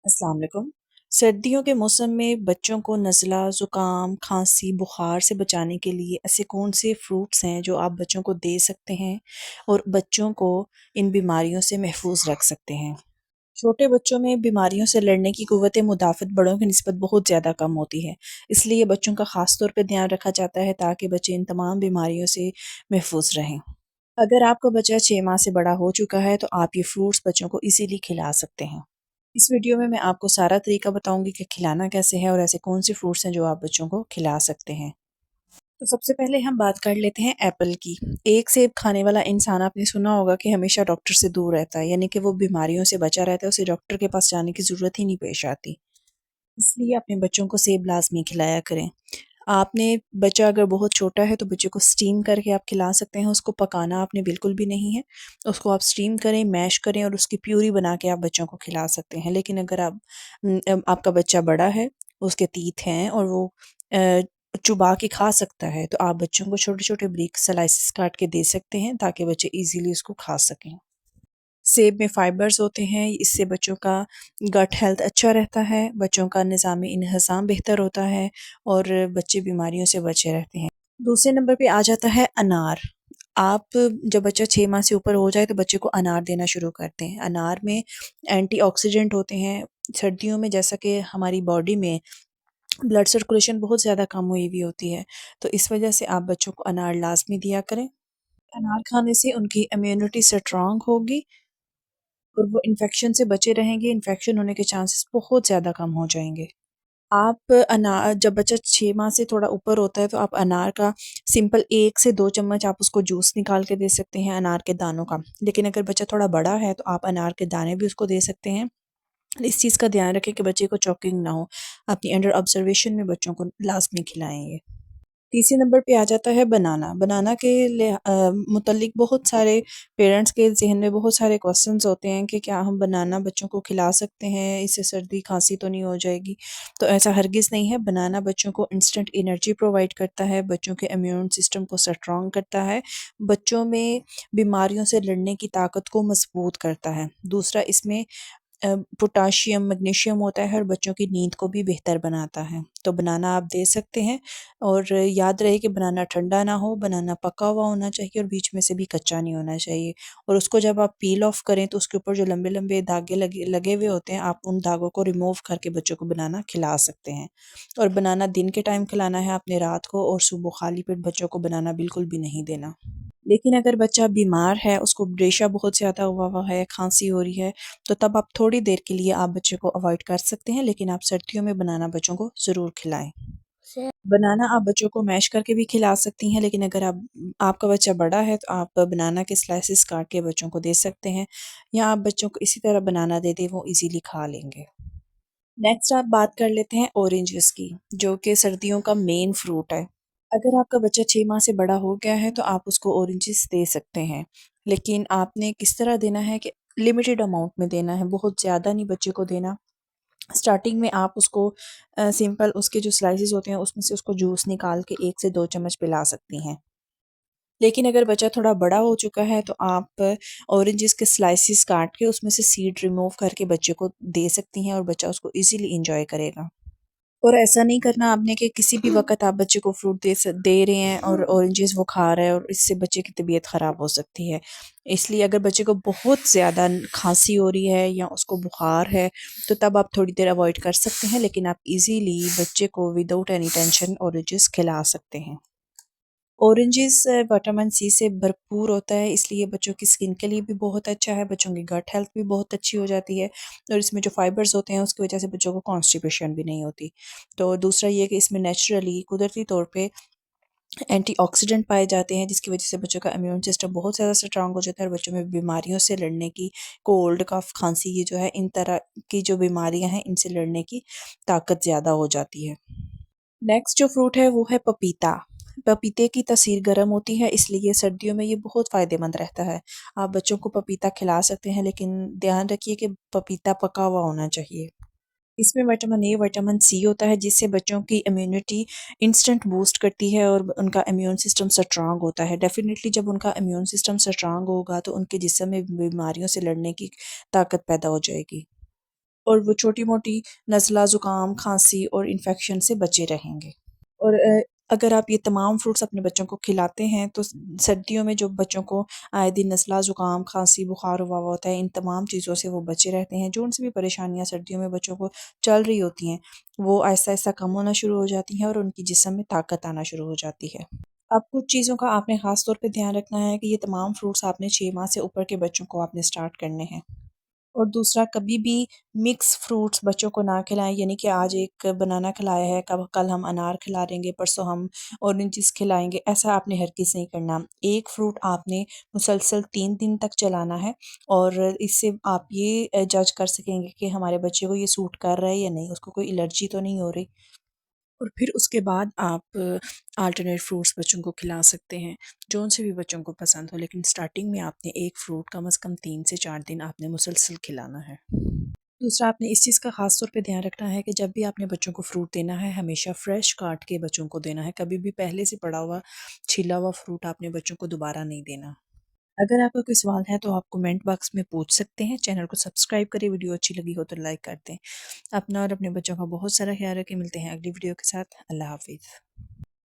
अस्सलाम वालेकुम। सर्दियों के मौसम में बच्चों को नज़ला, ज़ुकाम, खाँसी, बुखार से बचाने के लिए ऐसे कौन से फ्रूट्स हैं जो आप बच्चों को दे सकते हैं और बच्चों को इन बीमारियों से महफूज रख सकते हैं? छोटे बच्चों में बीमारियों से लड़ने की क़ुव्वत मुदाफ़त बड़ों की निस्बत बहुत ज़्यादा कम होती है। इसलिए बच्चों का ख़ास तौर पे ध्यान रखा जाता है ताकि बच्चे इन तमाम बीमारियों से महफूज रहें। अगर आपका बच्चा 6 माह से बड़ा हो चुका है तो आप ये फ्रूट्स बच्चों को इज़ीली खिला सकते हैं। इस वीडियो में मैं आपको सारा तरीका बताऊंगी कि खिलाना कैसे है और ऐसे कौन से फ्रूट्स हैं जो आप बच्चों को खिला सकते हैं। तो सबसे पहले हम बात कर लेते हैं एप्पल की। एक सेब खाने वाला इंसान, आपने सुना होगा कि हमेशा डॉक्टर से दूर रहता है, यानी कि वो बीमारियों से बचा रहता है, उसे डॉक्टर के पास जाने की ज़रूरत ही नहीं पेश आती। इसलिए अपने बच्चों को सेब लाजमी खिलाया करें। आपने बच्चा अगर बहुत छोटा है तो बच्चे को स्टीम करके आप खिला सकते हैं, उसको पकाना आपने बिल्कुल भी नहीं है। उसको आप स्टीम करें, मैश करें और उसकी प्यूरी बना के आप बच्चों को खिला सकते हैं। लेकिन अगर आपका बच्चा बड़ा है, उसके तीथ हैं और वो अ, चुबा के खा सकता है, तो आप बच्चों को छोटे-छोटे ब्रीक स्लाइसेस काट के दे सकते हैं ताकि बच्चे ईज़िली उसको खा सकें। सेब में फाइबर्स होते हैं, इससे बच्चों का गट हेल्थ अच्छा रहता है, बच्चों का निज़ामी इन्हज़ाम बेहतर होता है और बच्चे बीमारियों से बचे रहते हैं। दूसरे नंबर पे आ जाता है अनार। आप जब बच्चा 6 माह से ऊपर हो जाए तो बच्चे को अनार देना शुरू करते हैं। अनार में एंटीऑक्सीडेंट होते हैं। सर्दियों में जैसा कि हमारी बॉडी में ब्लड सर्कुलेशन बहुत ज़्यादा कम हुई हुई होती है, तो इस वजह से आप बच्चों को अनार लाज़मी दिया करें। अनार खाने से उनकी इम्यूनिटी स्ट्रॉन्ग होगी और वो इन्फेक्शन से बचे रहेंगे, इन्फेक्शन होने के चांसेस बहुत ज़्यादा कम हो जाएँगे। आप जब बच्चा 6 माह से थोड़ा ऊपर होता है तो आप अनार का सिंपल 1 से 2 चम्मच आप उसको जूस निकाल के दे सकते हैं अनार के दानों का। लेकिन अगर बच्चा थोड़ा बड़ा है तो आप अनार के दाने भी उसको दे सकते हैं। इस चीज़ का ध्यान रखें कि बच्चे को चोकिंग ना हो। अपनी अंडर ऑब्जर्वेशन में बच्चों को लाज़मी खिलाएँ ये। तीसरे नंबर पे आ जाता है बनाना। बनाना के मुतल्लिक बहुत सारे पेरेंट्स के ज़हन में बहुत सारे क्वेश्चंस होते हैं कि क्या हम बनाना बच्चों को खिला सकते हैं? इससे सर्दी खाँसी तो नहीं हो जाएगी? तो ऐसा हरगिज़ नहीं है। बनाना बच्चों को इंस्टेंट एनर्जी प्रोवाइड करता है, बच्चों के इम्यून सिस्टम को स्ट्रॉन्ग करता है, बच्चों में बीमारियों से लड़ने की ताकत को मज़बूत करता है। दूसरा, इसमें पोटाशियम, मैग्नीशियम होता है और बच्चों की नींद को भी बेहतर बनाता है। तो बनाना आप दे सकते हैं और याद रहे कि बनाना ठंडा ना हो, बनाना पका हुआ होना चाहिए और बीच में से भी कच्चा नहीं होना चाहिए। और उसको जब आप पील ऑफ करें तो उसके ऊपर जो लंबे-लंबे धागे लगे लगे हुए होते हैं, आप उन धागों को रिमूव करके बच्चों को बनाना खिला सकते हैं। और बनाना दिन के टाइम खिलाना है आपने, रात को और सुबह खाली पेट बच्चों को बनाना बिल्कुल भी नहीं देना। लेकिन अगर बच्चा बीमार है, उसको रेशा बहुत ज़्यादा हुआ हुआ है, खाँसी हो रही है, तो तब आप थोड़ी देर के लिए आप बच्चे को अवॉइड कर सकते हैं, लेकिन आप सर्दियों में बनाना बच्चों को ज़रूर खिलाएँ। बनाना आप बच्चों को मैश करके भी खिला सकती हैं, लेकिन अगर आपका बच्चा बड़ा है, तो आप बनाना के स्लाइसेस काट के बच्चों को दे सकते हैं या आप बच्चों को इसी तरह बनाना दे दें, वो ईज़िली खा लेंगे। नेक्स्ट आप बात कर लेते हैं ऑरेंजेस की, जो कि सर्दियों का मेन फ्रूट है। अगर आपका बच्चा 6 माह से बड़ा हो गया है तो आप उसको ऑरेंजेस दे सकते हैं। लेकिन आपने किस तरह देना है कि लिमिटेड अमाउंट में देना है, बहुत ज़्यादा नहीं बच्चे को देना। स्टार्टिंग में आप उसको सिंपल उसके जो स्लाइसेस होते हैं उसमें से उसको जूस निकाल के 1 से 2 चम्मच पिला सकती हैं। लेकिन अगर बच्चा थोड़ा बड़ा हो चुका है तो आप ऑरेंजेस के स्लाइसेस काट के उसमें से सीड रिमूव करके बच्चे को दे सकती हैं और बच्चा उसको ईज़िली एन्जॉय करेगा। और ऐसा नहीं करना आपने कि किसी भी वक़्त आप बच्चे को फ्रूट दे रहे हैं और ऑरेंजेस वो खा रहा है और इससे बच्चे की तबीयत ख़राब हो सकती है। इसलिए अगर बच्चे को बहुत ज़्यादा खाँसी हो रही है या उसको बुखार है, तो तब आप थोड़ी देर अवॉइड कर सकते हैं, लेकिन आप ईज़िली बच्चे को विदाउट एनी टेंशन ऑरेंजेस खिला सकते हैं। ऑरेंजेस विटामिन सी से भरपूर होता है, इसलिए बच्चों की स्किन के लिए भी बहुत अच्छा है, बच्चों की गट हेल्थ भी बहुत अच्छी हो जाती है और इसमें जो फाइबर्स होते हैं उसकी वजह से बच्चों को कॉन्स्टिपेशन भी नहीं होती। तो दूसरा ये कि इसमें नेचुरली कुदरती तौर पे एंटीऑक्सीडेंट पाए जाते हैं, जिसकी वजह से बच्चों का इम्यून सिस्टम बहुत ज़्यादा स्ट्रांग हो जाता है और बच्चों में बीमारियों से लड़ने की, कोल्ड, कफ, खांसी, ये जो है इन तरह की जो बीमारियां हैं इनसे लड़ने की ताकत ज़्यादा हो जाती है। नेक्स्ट जो फ्रूट है वो है पपीता। पपीते की तासीर गर्म होती है, इसलिए सर्दियों में ये बहुत फ़ायदेमंद रहता है। आप बच्चों को पपीता खिला सकते हैं, लेकिन ध्यान रखिए कि पपीता पका हुआ होना चाहिए। इसमें विटामिन ए, विटामिन सी होता है, जिससे बच्चों की इम्यूनिटी इंस्टेंट बूस्ट करती है और उनका इम्यून सिस्टम स्ट्रांग होता है। डेफ़िनिटली जब उनका इम्यून सिस्टम स्ट्रांग होगा तो उनके जिस्म में बीमारियों से लड़ने की ताकत पैदा हो जाएगी। और वो छोटी-मोटी नज़ला, ज़ुकाम, खाँसी और इन्फेक्शन से बचे रहेंगे। और अगर आप ये तमाम फ्रूट्स अपने बच्चों को खिलाते हैं तो सर्दियों में जो बच्चों को आए दिन नज़ला, ज़ुकाम, खाँसी, बुखार हुआ हुआ होता है, इन तमाम चीज़ों से वो बचे रहते हैं। जो उनसे भी परेशानियाँ सर्दियों में बच्चों को चल रही होती हैं, वो आहिस्ता-आहिस्ता कम होना शुरू हो जाती हैं और उनकी जिस्म में ताकत आना शुरू हो जाती है। अब कुछ चीज़ों का आपने ख़ास तौर पे ध्यान रखना है कि ये तमाम फ्रूट्स आपने 6 माह से ऊपर के बच्चों को आपने स्टार्ट करने हैं। और दूसरा, कभी भी मिक्स फ्रूट्स बच्चों को ना खिलाएँ, यानी कि आज एक बनाना खिलाया है, कल हम अनार खिला देंगे, परसों हम ऑरेंजेस खिलाएँगे, ऐसा आपने हरगिज़ नहीं करना। एक फ्रूट आपने मुसलसल 3 दिन तक चलाना है और इससे आप ये जज कर सकेंगे कि हमारे बच्चे को ये सूट कर रहा है या नहीं, उसको कोई एलर्जी तो नहीं हो रही। और फिर उसके बाद आप अल्टरनेट फ्रूट्स बच्चों को खिला सकते हैं, जो उनसे भी बच्चों को पसंद हो, लेकिन स्टार्टिंग में आपने एक फ्रूट कम से कम 3 से 4 दिन आपने मुसलसल खिलाना है। दूसरा, आपने इस चीज़ का ख़ास तौर पे ध्यान रखना है कि जब भी आपने बच्चों को फ्रूट देना है, हमेशा फ्रेश काट के बच्चों को देना है, कभी भी पहले से पड़ा हुआ छिला हुआ फ्रूट आपने बच्चों को दोबारा नहीं देना। अगर आपका कोई सवाल है तो आप कमेंट बॉक्स में पूछ सकते हैं। चैनल को सब्सक्राइब करें, वीडियो अच्छी लगी हो तो लाइक कर दें। अपना और अपने बच्चों का बहुत सारा ख्याल रखें। मिलते हैं अगली वीडियो के साथ। अल्लाह हाफ़िज़।